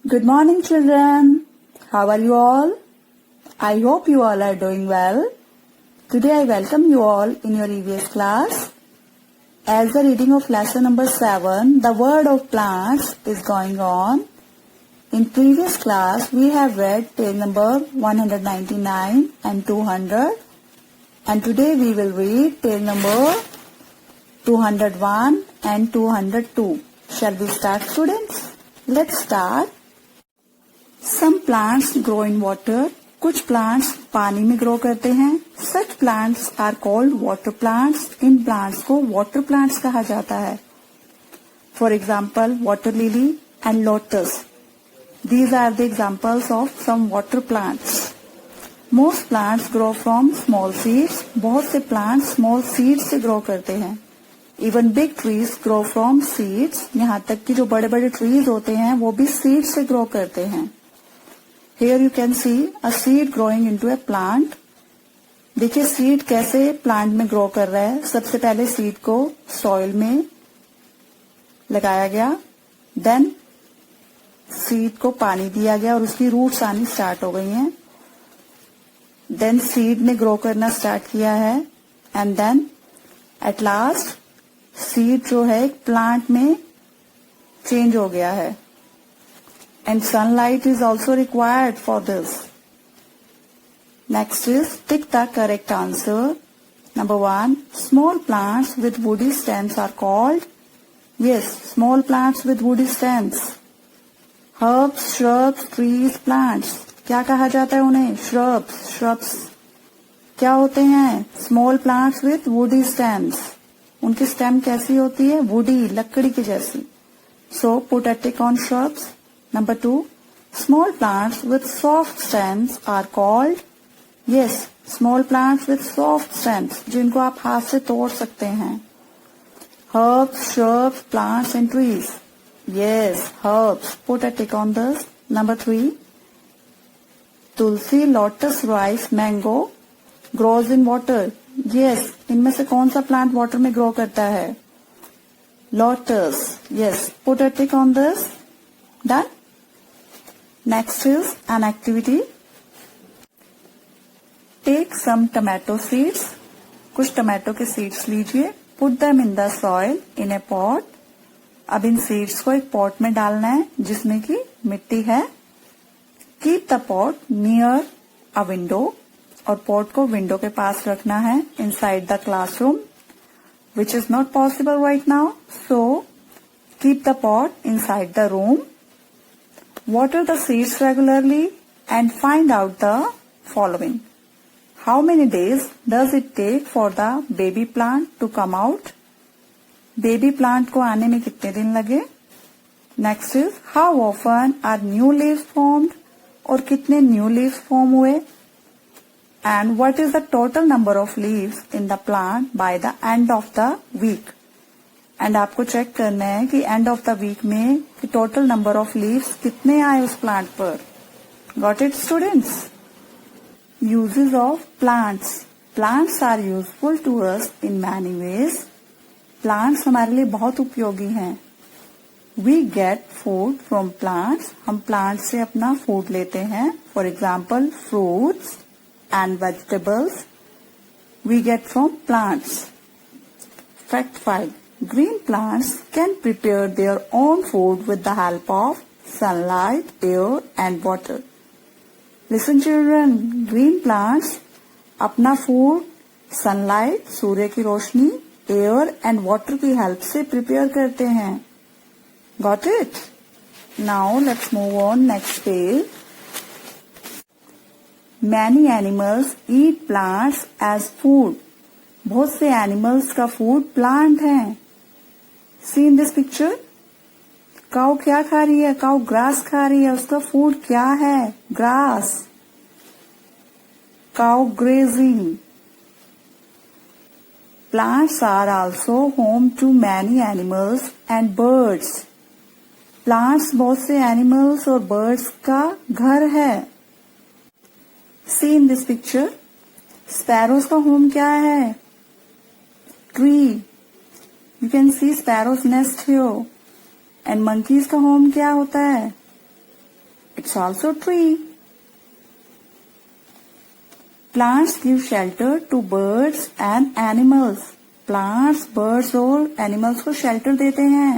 Good morning, children. How are you all? I hope you all are doing well. Today I welcome you all in your EVS class. As the reading of lesson number 7, the word of plants is going on. In previous class, we have read page number 199 and 200. And today we will read page number 201 and 202. Shall we start, students? Let's start. Some plants grow in water. कुछ plants पानी में grow करते हैं. Such plants are called water plants. In plants को water plants कहा जाता है. For example, water lily and lotus. These are the examples of some water plants. Most plants grow from small seeds. बहुत से plants small seeds से grow करते हैं. Even big trees grow from seeds. यहाँ तक कि जो बड़े बड़े trees होते हैं वो भी seeds से grow करते हैं. Here you can see a seed growing into a plant. देखिए सीड कैसे प्लांट में ग्रो कर रहा है. सबसे पहले सीड को सॉइल में लगाया गया, देन सीड को पानी दिया गया और उसकी रूट्स आनी स्टार्ट हो गई हैं. देन सीड ने ग्रो करना स्टार्ट किया है and then at last seed जो है एक प्लांट में चेंज हो गया है. And sunlight is also required for this. Next is tick the correct answer. Number 1, small plants with woody stems are called. Yes, small plants with woody stems. Herbs, shrubs, trees, plants. क्या कहा जाता है उन्हें? Shrubs. Shrubs क्या होते हैं? Small plants with woody stems. उनकी stem कैसी होती है? Woody, लकड़ी की जैसी. So put a tick on shrubs. Number 2, small plants with soft stems are called. Yes, small plants with soft stems, जिनको आप हाथ से तोड़ सकते हैं. Herbs, shrubs, plants and trees. Yes, herbs. Put a tick on this. Number 3, tulsi, lotus, rice, mango grows in water. Yes, इनमें से कौन सा प्लांट वाटर में ग्रो करता है? Lotus. Yes, put a tick on this. Done. Next is an activity. Take some tomato seeds. कुछ tomato के seeds लीजिए. Put them in the soil in a pot. अब इन सीड्स को एक पॉट में डालना है जिसमें कि मिट्टी है. Keep the pot near a window. और पॉट को विंडो के पास रखना है. Inside the classroom, which is not possible right now. So, keep the pot inside the room. Water the seeds regularly and find out the following. How many days does it take for the baby plant to come out? Baby plant को आने में कितने दिन लगे? Next is how often are new leaves formed? और कितने new leaves form हुए? And what is the total number of leaves in the plant by the end of the week? And आपको चेक करना है कि एंड ऑफ द वीक में कि total number of leaves कितने आए उस प्लांट पर. Got it students? Uses of plants. Plants are useful to us in many ways. Plants हमारे लिए बहुत उपयोगी हैं. We get food from plants. हम प्लांट्स से अपना फूड लेते हैं. For example fruits and vegetables we get from plants. Fact 5. Green plants can prepare their own food with the help of sunlight, air and water. Listen children, green plants अपना food sunlight, सूर्य की रोशनी, air and water की help से prepare करते हैं. Got it? Now let's move on next page. Many animals eat plants as food. बहुत से animals का food plant है. See in this picture. काऊ क्या खा रही है? काऊ ग्रास खा रही है. उसका फूड क्या है? Grass. Cow grazing. Plants are also home to many animals and birds. Plants बहुत से एनिमल्स और बर्ड्स का घर है. See in this picture. Sparrows का होम क्या है? Tree. You can see sparrow's nest here. And monkeys का होम क्या होता है? It's also tree. Plants give shelter to birds and animals. Plants, birds और animals को shelter देते हैं.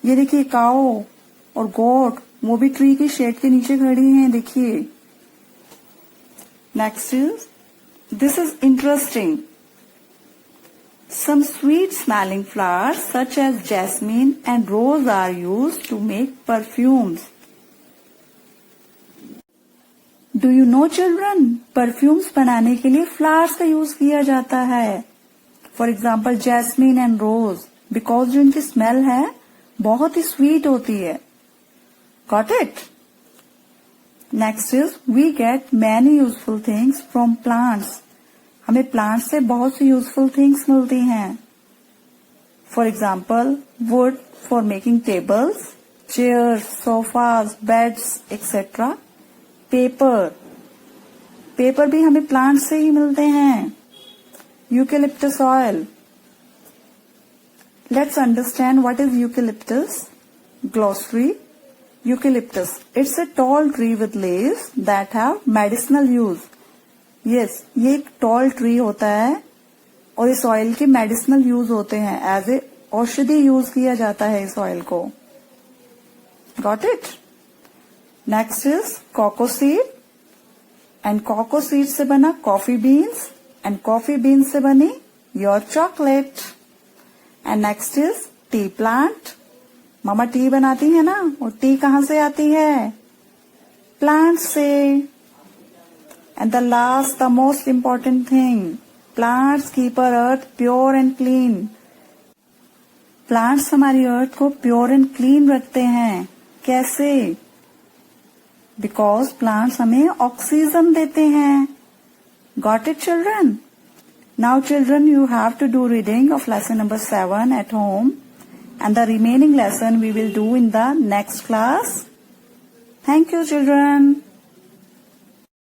ये देखिए cow और goat वो भी ट्री की शेड के नीचे खड़ी हैं. देखिए. Next is, this is interesting. Some sweet smelling flowers such as jasmine and rose are used to make perfumes. Do you know children? Perfumes बनाने के लिए flowers का यूज किया जाता है. For example, jasmine and rose, because जो इनकी smell है बहुत ही sweet होती है. Got it? Next is, we get many useful things from plants. हमें प्लांट से बहुत सी यूजफुल थिंग्स मिलती हैं. For example, would for making tables, chairs, sofas, beds etcetera. Paper भी हमें प्लांट से ही मिलते हैं. Eucalyptus oil. Let's understand what is eucalyptus. Glossary. Eucalyptus, it's a tall tree with leaves that have medicinal use. Yes, ये एक tall tree होता है और इस ऑयल के मेडिसिनल यूज होते हैं. एज ए औषधि यूज किया जाता है इस ऑयल को. Got it. Next is cocoa seed. And cocoa seed से बना coffee beans and coffee beans से बनी your chocolate. And next is tea plant. मामा टी बनाती है ना, और टी कहाँ से आती है? प्लांट से. And the last, the most important thing, plants keep our earth pure and clean. Plants हमारी earth को pure and clean रखते हैं. कैसे? Because plants हमें oxygen देते हैं. Got it, children? Now, children, you have to do reading of lesson number 7 at home, and the remaining lesson we will do in the next class. Thank you, children.